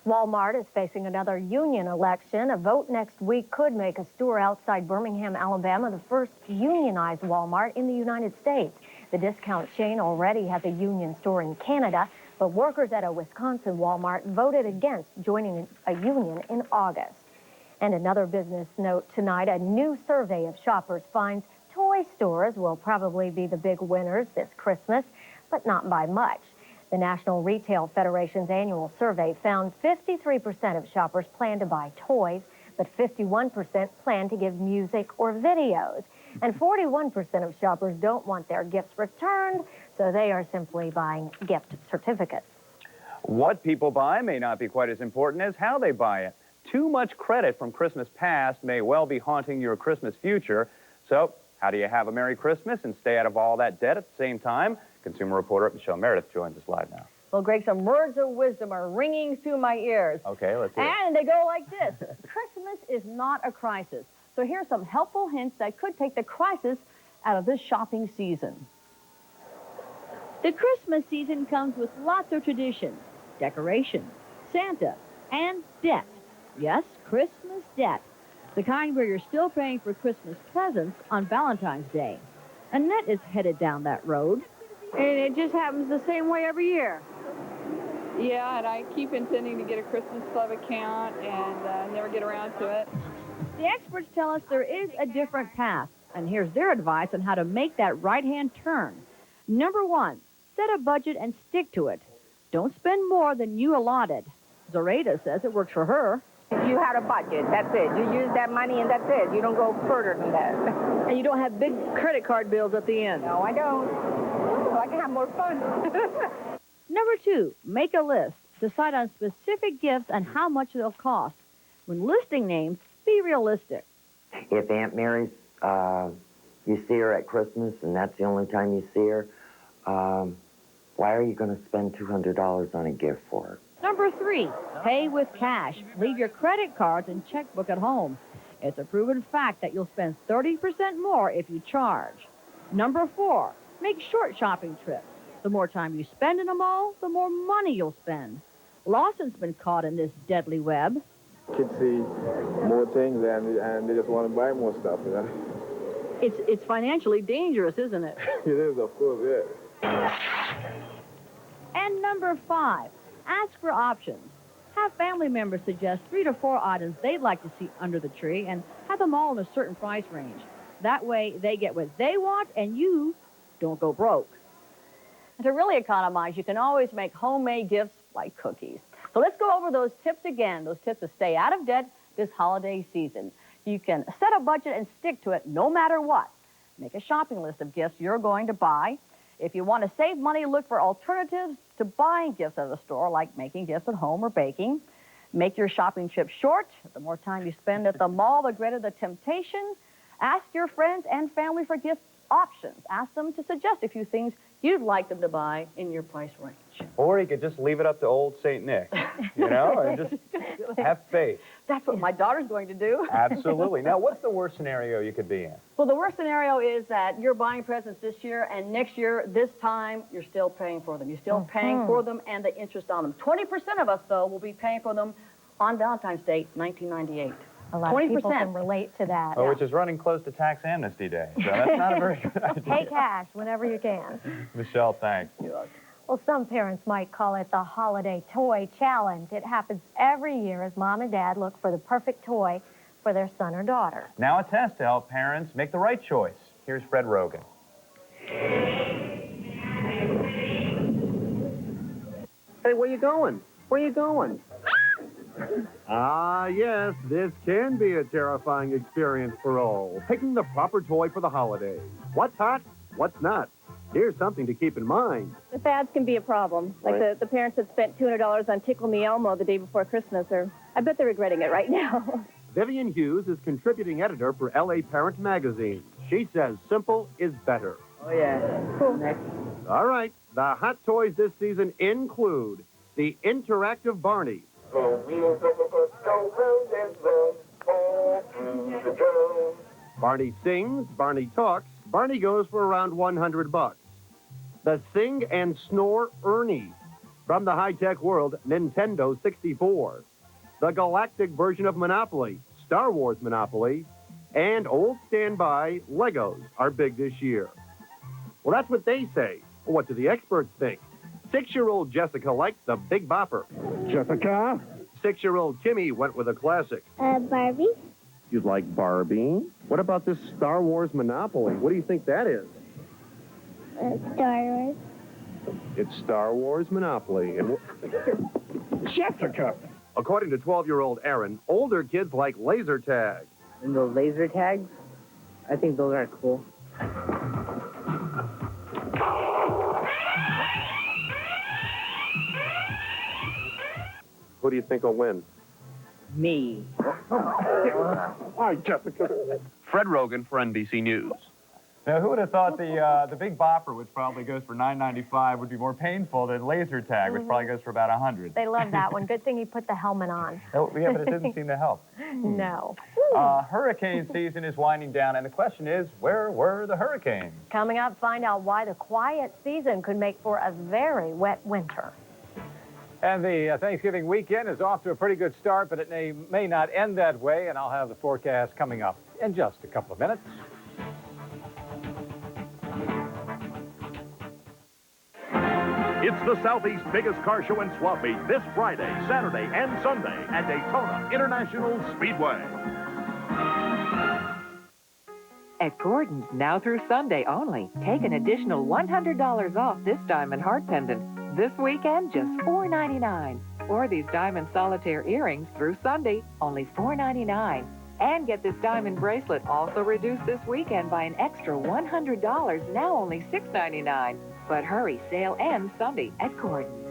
Walmart is facing another union election. A vote next week could make a store outside Birmingham, Alabama, the first unionized Walmart in the United States. The discount chain already has a union store in Canada, but workers at a Wisconsin Walmart voted against joining a union in August. And another business note tonight, a new survey of shoppers finds toy stores will probably be the big winners this Christmas, but not by much. The National Retail Federation's annual survey found 53% of shoppers plan to buy toys, but 51% plan to give music or videos. And 41% of shoppers don't want their gifts returned, so they are simply buying gift certificates. What people buy may not be quite as important as how they buy it. Too much credit from Christmas past may well be haunting your Christmas future. So, how do you have a Merry Christmas and stay out of all that debt at the same time? Consumer reporter Michelle Meredith joins us live now. Well, Greg, some words of wisdom are ringing through my ears. Okay, let's hear it. And they go like this. Christmas is not a crisis. So here's some helpful hints that could take the crisis out of this shopping season. The Christmas season comes with lots of traditions, decorations, Santa, and debt. Yes, Christmas debt. The kind where you're still paying for Christmas presents on Valentine's Day. Annette is headed down that road. And it just happens the same way every year. Yeah, and I keep intending to get a Christmas Club account and never get around to it. The experts tell us there is a different path, and here's their advice on how to make that right-hand turn. Number 1, set a budget and stick to it. Don't spend more than you allotted. Zoraida says it works for her. You had a budget, that's it. You use that money and that's it. You don't go further than that. And you don't have big credit card bills at the end. No, I don't. So I can have more fun. Number 2, make a list. Decide on specific gifts and how much they'll cost. When listing names, be realistic. If Aunt Mary's, you see her at Christmas and that's the only time you see her, why are you going to spend $200 on a gift for her? Number 3, pay with cash. Leave your credit cards and checkbook at home. It's a proven fact that you'll spend 30% more if you charge. Number 4, make short shopping trips. The more time you spend in a mall, the more money you'll spend. Lawson's been caught in this deadly web. Kids see more things and they just want to buy more stuff, you know? It's financially dangerous, isn't it? It is, of course, yeah. And number 5, ask for options. Have family members suggest 3 to 4 items they'd like to see under the tree and have them all in a certain price range. That way, they get what they want and you don't go broke. And to really economize, you can always make homemade gifts like cookies. So let's go over those tips again, those tips to stay out of debt this holiday season. You can set a budget and stick to it no matter what. Make a shopping list of gifts you're going to buy. If you want to save money, look for alternatives to buying gifts at the store, like making gifts at home or baking. Make your shopping trip short. The more time you spend at the mall, the greater the temptation. Ask your friends and family for gift options. Ask them to suggest a few things you'd like them to buy in your price range. Or you could just leave it up to old St. Nick, you know, and just have faith. That's what my daughter's going to do. Absolutely. Now, what's the worst scenario you could be in? Well, the worst scenario is that you're buying presents this year, and next year, this time, you're still paying for them. You're still paying for them and the interest on them. 20% of us, though, will be paying for them on Valentine's Day, 1998. A lot of people can relate to that. Oh, which is running close to Tax Amnesty Day, so that's not a very good idea. Pay cash whenever you can. Michelle, thanks. Well, some parents might call it the Holiday Toy Challenge. It happens every year as mom and dad look for the perfect toy for their son or daughter. Now a test to help parents make the right choice. Here's Fred Rogan. Hey, where you going? Where you going? Ah, yes, this can be a terrifying experience for all. Picking the proper toy for the holidays. What's hot? What's not? Here's something to keep in mind. The fads can be a problem. Like Right. the parents that spent $200 on Tickle Me Elmo the day before Christmas, or I bet they're regretting it right now. Vivian Hughes is contributing editor for LA Parent Magazine. She says simple is better. Oh, yeah. Cool. Next. All right, the hot toys this season include the interactive Barney. Barney sings, Barney talks, Barney goes for around $100. The Sing and Snore Ernie from the high-tech world Nintendo 64. The galactic version of Monopoly, Star Wars Monopoly, and old standby Legos are big this year. Well, that's what they say. What do the experts think? 6-year-old Jessica liked the Big Bopper. Jessica? 6-year-old Timmy went with a classic. Barbie? You'd like Barbie? What about this Star Wars Monopoly? What do you think that is? Star Wars. It's Star Wars Monopoly. And Jessica! According to 12-year-old Aaron, older kids like laser tag. And those laser tags? I think those are cool. Who do you think will win? Me. Hi, Jessica. Fred Rogan for NBC News. Now, who would have thought the Big Bopper, which probably goes for $9.95, would be more painful than laser tag, which probably goes for about $100? They love that one. Good thing you put the helmet on. Oh, yeah, but it didn't seem to help. No. Hurricane season is winding down, and the question is, where were the hurricanes? Coming up, find out why the quiet season could make for a very wet winter. And the Thanksgiving weekend is off to a pretty good start, but it may not end that way, and I'll have the forecast coming up in just a couple of minutes. It's the Southeast's biggest car show and swap meet this Friday, Saturday, and Sunday at Daytona International Speedway. At Gordon's, now through Sunday only, take an additional $100 off this diamond heart pendant. This weekend, just $4.99. Or these diamond solitaire earrings through Sunday, only $4.99. And get this diamond bracelet also reduced this weekend by an extra $100, now only $6.99. But hurry, sale ends Sunday at Gordon's.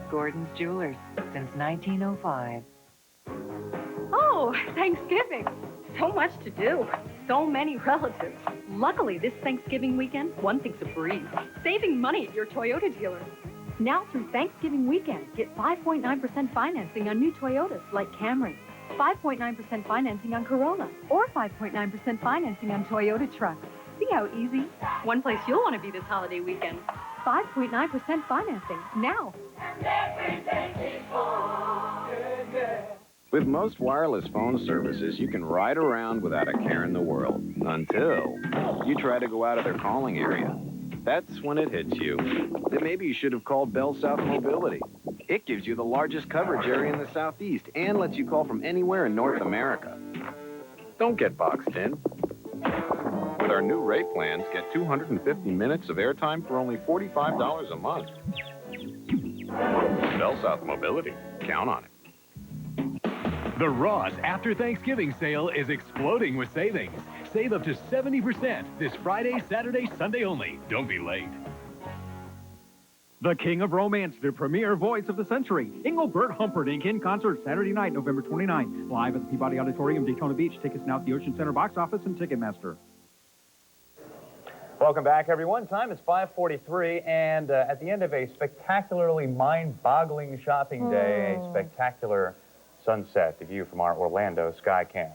Gordon's Jewelers, since 1905. Oh, Thanksgiving. So much to do. So many relatives. Luckily, this Thanksgiving weekend, one thing's a breeze. Saving money at your Toyota dealer. Now through Thanksgiving weekend, get 5.9% financing on new Toyotas like Camry, 5.9% financing on Corolla, or 5.9% financing on Toyota trucks. See how easy? One place you'll want to be this holiday weekend. 5.9% financing now. With most wireless phone services, you can ride around without a care in the world. Until you try to go out of their calling area. That's when it hits you that maybe you should have called Bell South Mobility. It gives you the largest coverage area in the Southeast and lets you call from anywhere in North America. Don't get boxed in. With our new rate plans, get 250 minutes of airtime for only $45 a month. Bell South Mobility. Count on it. The Ross After Thanksgiving sale is exploding with savings. Save up to 70% this Friday, Saturday, Sunday only. Don't be late. The King of Romance, the premier voice of the century. Engelbert Humperdinck in concert Saturday night, November 29th. Live at the Peabody Auditorium, Daytona Beach. Tickets now at the Ocean Center box office and Ticketmaster. Welcome back, everyone. Time is 5:43, and at the end of a spectacularly mind-boggling shopping day, a spectacular sunset, the view from our Orlando Skycam.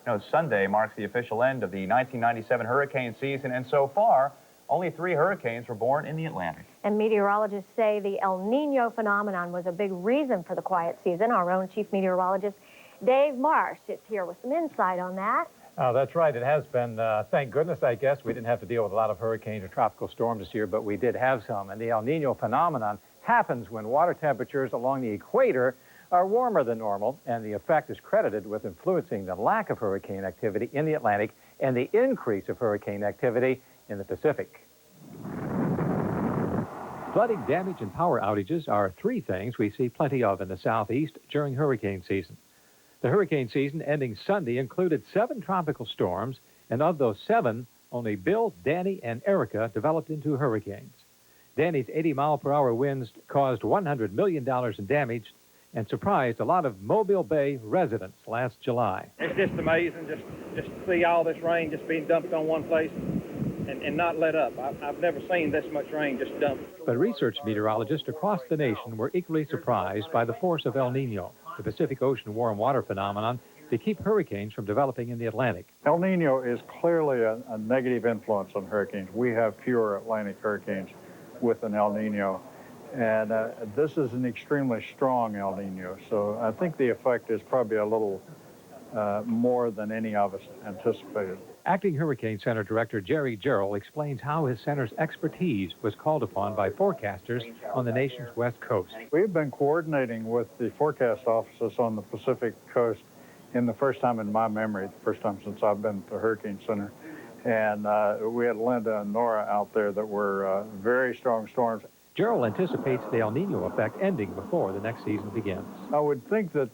You know, Sunday marks the official end of the 1997 hurricane season, and so far, only 3 hurricanes were born in the Atlantic. And meteorologists say the El Nino phenomenon was a big reason for the quiet season. Our own chief meteorologist, Dave Marsh, is here with some insight on that. Oh, that's right. It has been, thank goodness, I guess. We didn't have to deal with a lot of hurricanes or tropical storms this year, but we did have some. And the El Nino phenomenon happens when water temperatures along the equator are warmer than normal, and the effect is credited with influencing the lack of hurricane activity in the Atlantic and the increase of hurricane activity in the Pacific. Flooding, damage, and power outages are 3 things we see plenty of in the Southeast during hurricane season. The hurricane season ending Sunday included 7 tropical storms, and of those 7, only Bill, Danny, and Erica developed into hurricanes. Danny's 80-mile-per-hour winds caused $100 million in damage and surprised a lot of Mobile Bay residents last July. It's just amazing, just to see all this rain just being dumped on one place and not let up. I've never seen this much rain just dumped. But research meteorologists across the nation were equally surprised by the force of El Nino, the Pacific Ocean warm water phenomenon to keep hurricanes from developing in the Atlantic. El Nino is clearly a negative influence on hurricanes. We have fewer Atlantic hurricanes with an El Nino. And this is an extremely strong El Nino, so I think the effect is probably a little more than any of us anticipated. Acting Hurricane Center Director Jerry Gerald explains how his center's expertise was called upon by forecasters on the nation's west coast. We've been coordinating with the forecast offices on the Pacific coast in the first time in my memory, the first time since I've been at the Hurricane Center. And we had Linda and Nora out there that were very strong storms. Gerald anticipates the El Nino effect ending before the next season begins. I would think that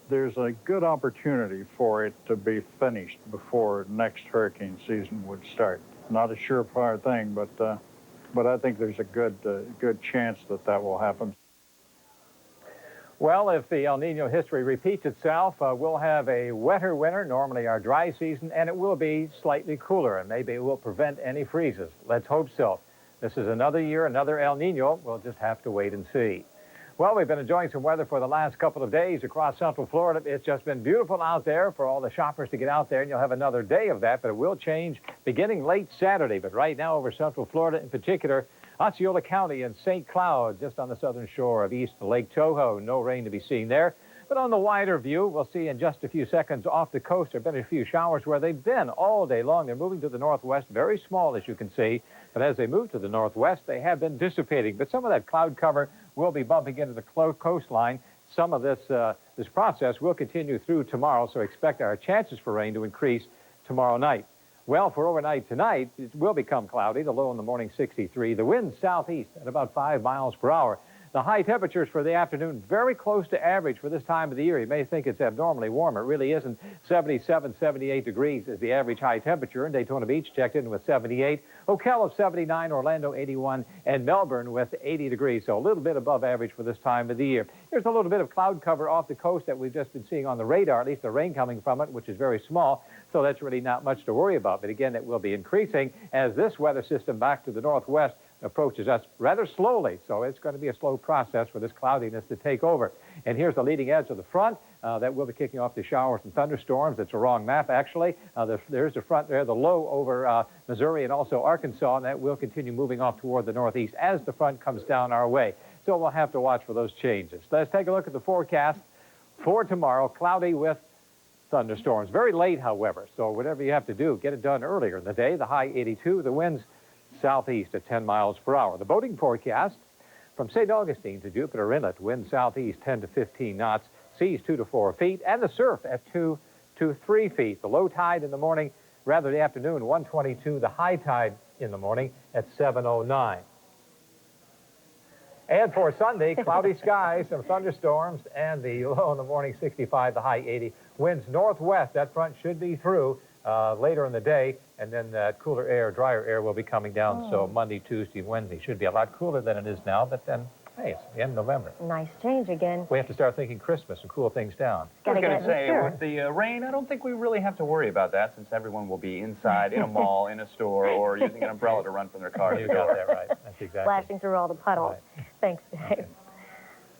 there's a good opportunity for it to be finished before next hurricane season would start. Not a surefire thing, but I think there's a good chance that will happen. Well, if the El Nino history repeats itself, we'll have a wetter winter, normally our dry season, and it will be slightly cooler, and maybe it will prevent any freezes. Let's hope so. This is another year, another El Nino. We'll just have to wait and see. Well, we've been enjoying some weather for the last couple of days across Central Florida. It's just been beautiful out there for all the shoppers to get out there, and you'll have another day of that, but it will change beginning late Saturday. But right now over Central Florida in particular, Osceola County and St. Cloud, just on the southern shore of East Lake Toho. No rain to be seen there. But on the wider view, we'll see in just a few seconds off the coast, there have been a few showers where they've been all day long. They're moving to the northwest, very small, as you can see. But as they move to the northwest, they have been dissipating. But some of that cloud cover will be bumping into the coastline. Some of this process will continue through tomorrow, so expect our chances for rain to increase tomorrow night. Well, for overnight tonight, it will become cloudy. The low in the morning, 63. The wind southeast at about 5 miles per hour. The high temperatures for the afternoon, very close to average for this time of the year. You may think it's abnormally warm. It really isn't. 77, 78 degrees is the average high temperature. And Daytona Beach checked in with 78. Ocala, 79. Orlando, 81. And Melbourne with 80 degrees. So a little bit above average for this time of the year. There's a little bit of cloud cover off the coast that we've just been seeing on the radar, at least the rain coming from it, which is very small. So that's really not much to worry about. But again, it will be increasing as this weather system back to the northwest approaches us rather slowly. So it's going to be a slow process for this cloudiness to take over. And here's the leading edge of the front that will be kicking off the showers and thunderstorms. It's a wrong map, actually. There's the front there, the low over Missouri and also Arkansas, and that will continue moving off toward the northeast as the front comes down our way. So we'll have to watch for those changes. Let's take a look at the forecast for tomorrow. Cloudy with thunderstorms. Very late, however, so whatever you have to do, get it done earlier in the day. The high 82, the winds southeast at 10 miles per hour. The boating forecast from St. Augustine to Jupiter Inlet, wind southeast 10 to 15 knots, seas 2 to 4 feet, and the surf at 2 to 3 feet. The low tide in the morning, rather the afternoon, 1:22. The high tide in the morning at 7:09. And for Sunday, cloudy skies, some thunderstorms, and the low in the morning, 65, the high 80. Winds northwest. That front should be through later in the day, and then that cooler air, drier air will be coming down. So Monday, Tuesday, Wednesday should be a lot cooler than it is now, but then, hey, it's the end of November. Nice change again. We have to start thinking Christmas and cool things down. I was going to say, with the rain, I don't think we really have to worry about that since everyone will be inside in a mall, in a store, or using an umbrella to run from their car. You got that right. That's exactly. Flashing through all the puddles. Right. Thanks, Dave. Okay.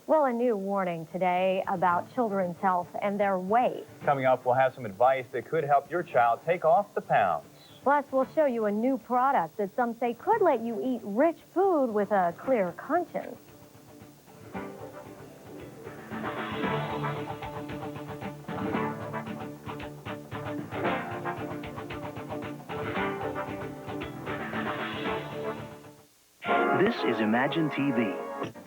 Well, a new warning today about children's health and their weight. Coming up, we'll have some advice that could help your child take off the pounds. Plus, we'll show you a new product that some say could let you eat rich food with a clear conscience. This is Imagine TV.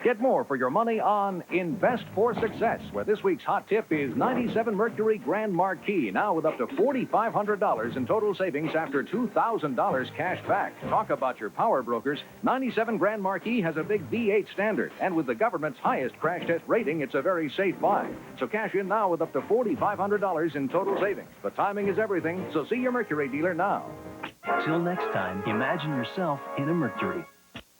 Get more for your money on Invest for Success, where this week's hot tip is 97 Mercury Grand Marquis, now with up to $4,500 in total savings after $2,000 cash back. Talk about your power brokers. 97 Grand Marquis has a big V8 standard, and with the government's highest crash test rating, it's a very safe buy. So cash in now with up to $4,500 in total savings. But timing is everything, so see your Mercury dealer now. Till next time, imagine yourself in a Mercury.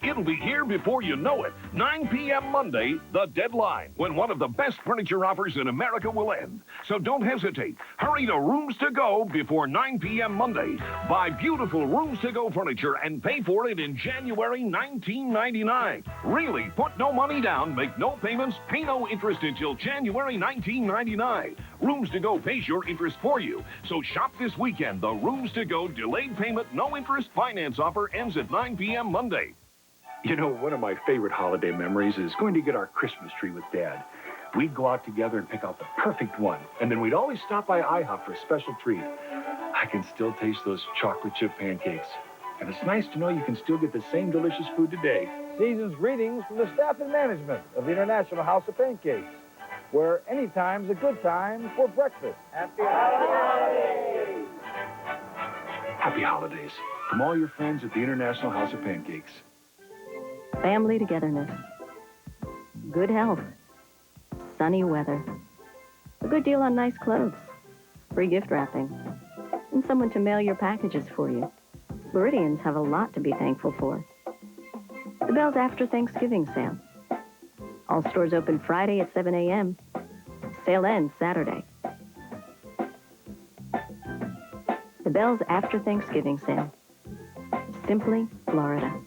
It'll be here before you know it. 9 p.m. Monday, the deadline, when one of the best furniture offers in America will end. So don't hesitate. Hurry to Rooms to Go before 9 p.m. Monday. Buy beautiful Rooms to Go furniture and pay for it in January 1999. Really, put no money down, make no payments, pay no interest until January 1999. Rooms to Go pays your interest for you. So shop this weekend. The Rooms to Go delayed payment, no interest finance offer ends at 9 p.m. Monday. You know, one of my favorite holiday memories is going to get our Christmas tree with Dad. We'd go out together and pick out the perfect one, and then we'd always stop by IHOP for a special treat. I can still taste those chocolate chip pancakes, and it's nice to know you can still get the same delicious food today. Season's greetings from the staff and management of the International House of Pancakes, where any time's a good time for breakfast. Happy holidays! Happy holidays from all your friends at the International House of Pancakes. Family togetherness, good health, sunny weather, a good deal on nice clothes, free gift wrapping, and someone to mail your packages for you. Floridians have a lot to be thankful for. The Bell's After Thanksgiving sale. All stores open Friday at 7 a.m. Sale ends Saturday. The Bell's After Thanksgiving sale. Simply Florida.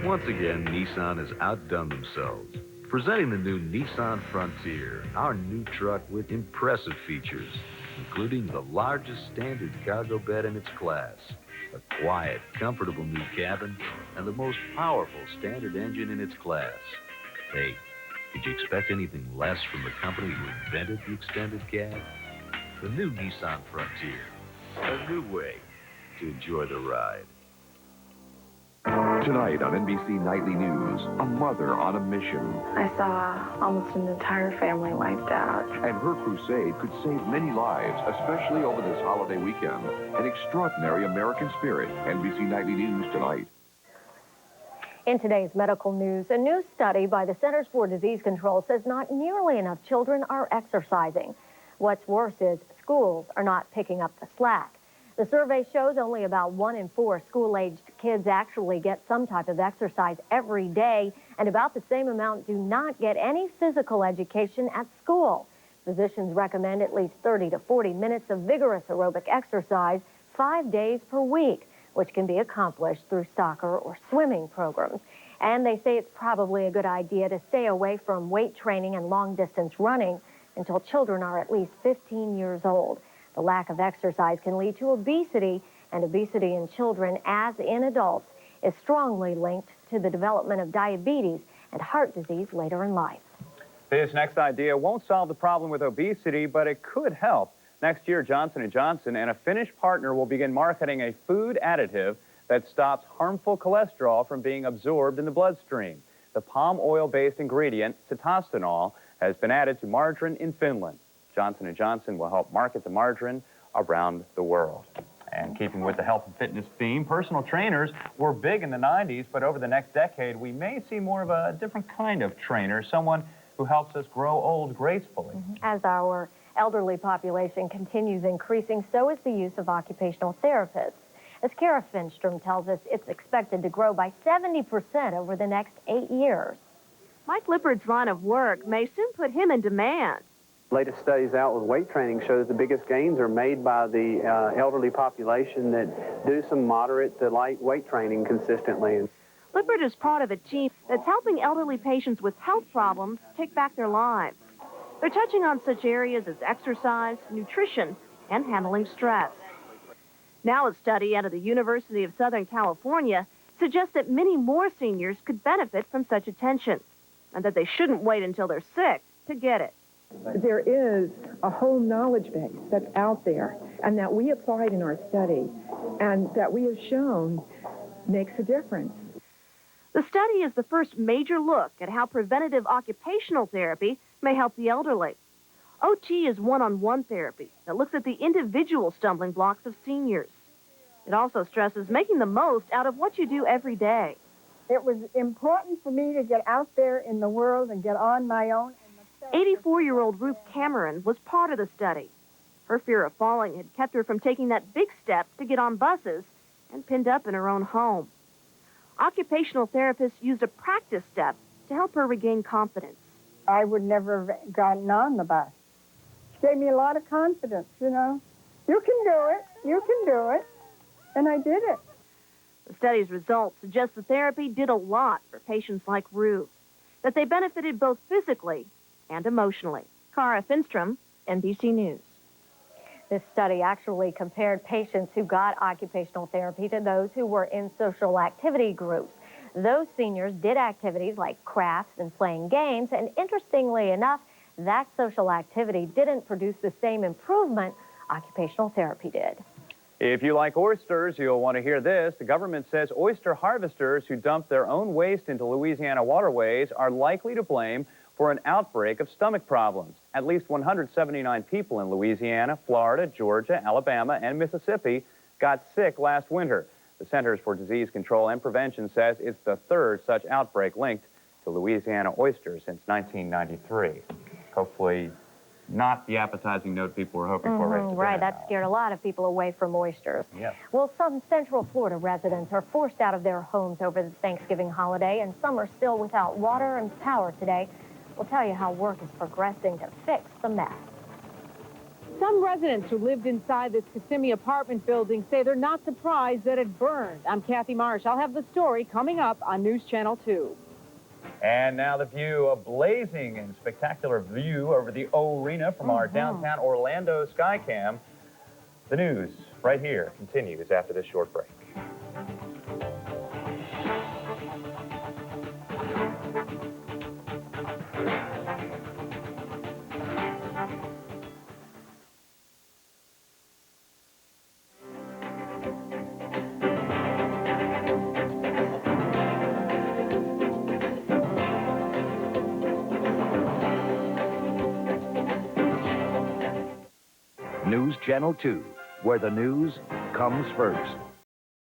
Once again, Nissan has outdone themselves. Presenting the new Nissan Frontier, our new truck with impressive features, including the largest standard cargo bed in its class, a quiet, comfortable new cabin, and the most powerful standard engine in its class. Hey, Did you expect anything less from the company who invented the extended cab? The new Nissan Frontier. A new way to enjoy the ride. Tonight on NBC Nightly News, a mother on a mission. I saw almost an entire family wiped out. And her crusade could save many lives, especially over this holiday weekend. An extraordinary American spirit. NBC Nightly News tonight. In today's medical news, a new study by the Centers for Disease Control says not nearly enough children are exercising. What's worse is schools are not picking up the slack. The survey shows only about 1 in 4 school-aged kids actually get some type of exercise every day, and about the same amount do not get any physical education at school. Physicians recommend at least 30 to 40 minutes of vigorous aerobic exercise 5 days per week, which can be accomplished through soccer or swimming programs. And they say it's probably a good idea to stay away from weight training and long-distance running until children are at least 15 years old. The lack of exercise can lead to obesity, and obesity in children, as in adults, is strongly linked to the development of diabetes and heart disease later in life. This next idea won't solve the problem with obesity, but it could help. Next year, Johnson & Johnson and a Finnish partner will begin marketing a food additive that stops harmful cholesterol from being absorbed in the bloodstream. The palm oil-based ingredient, citostenol, has been added to margarine in Finland. Johnson & Johnson will help market the margarine around the world. And keeping with the health and fitness theme, personal trainers were big in the 90s, but over the next decade, we may see more of a different kind of trainer, someone who helps us grow old gracefully. As our elderly population continues increasing, so is the use of occupational therapists. As Kara Finstrom tells us, it's expected to grow by 70% over the next 8 years. Mike Lippard's line of work may soon put him in demand. Latest studies out with weight training show that the biggest gains are made by the elderly population that do some moderate to light weight training consistently. Lippard is part of a team that's helping elderly patients with health problems take back their lives. They're touching on such areas as exercise, nutrition, and handling stress. Now a study out of the University of Southern California suggests that many more seniors could benefit from such attention, and that they shouldn't wait until they're sick to get it. There is a whole knowledge base that's out there, and that we applied in our study, and that we have shown makes a difference. The study is the first major look at how preventative occupational therapy may help the elderly. OT is one-on-one therapy that looks at the individual stumbling blocks of seniors. It also stresses making the most out of what you do every day. It was important for me to get out there in the world and get on my own. 84-year-old Ruth Cameron was part of the study. Her fear of falling had kept her from taking that big step to get on buses and pinned up in her own home. Occupational therapists used a practice step to help her regain confidence. I would never have gotten on the bus. She gave me a lot of confidence, you know. You can do it. You can do it. And I did it. The study's results suggest the therapy did a lot for patients like Ruth, that they benefited both physically and emotionally. Kara Finstrom, NBC News. This study actually compared patients who got occupational therapy to those who were in social activity groups. Those seniors did activities like crafts and playing games, and interestingly enough, that social activity didn't produce the same improvement occupational therapy did. If you like oysters, you'll want to hear this. The government says oyster harvesters who dump their own waste into Louisiana waterways are likely to blame for an outbreak of stomach problems. At least 179 people in Louisiana, Florida, Georgia, Alabama, and Mississippi got sick last winter. The Centers for Disease Control and Prevention says it's the third such outbreak linked to Louisiana oysters since 1993. Hopefully not the appetizing note people were hoping for Right, that scared a lot of people away from oysters. Yes. Well, some Central Florida residents are forced out of their homes over the Thanksgiving holiday, and some are still without water and power today. We'll tell you how work is progressing to fix the mess. Some residents who lived inside this Kissimmee apartment building say they're not surprised that it burned. I'm Kathy Marsh. I'll have the story coming up on News Channel 2. And now the view, a blazing and spectacular view over the O-Arena from our downtown Orlando Skycam. The news right here continues after this short break. News Channel 2, where the news comes first.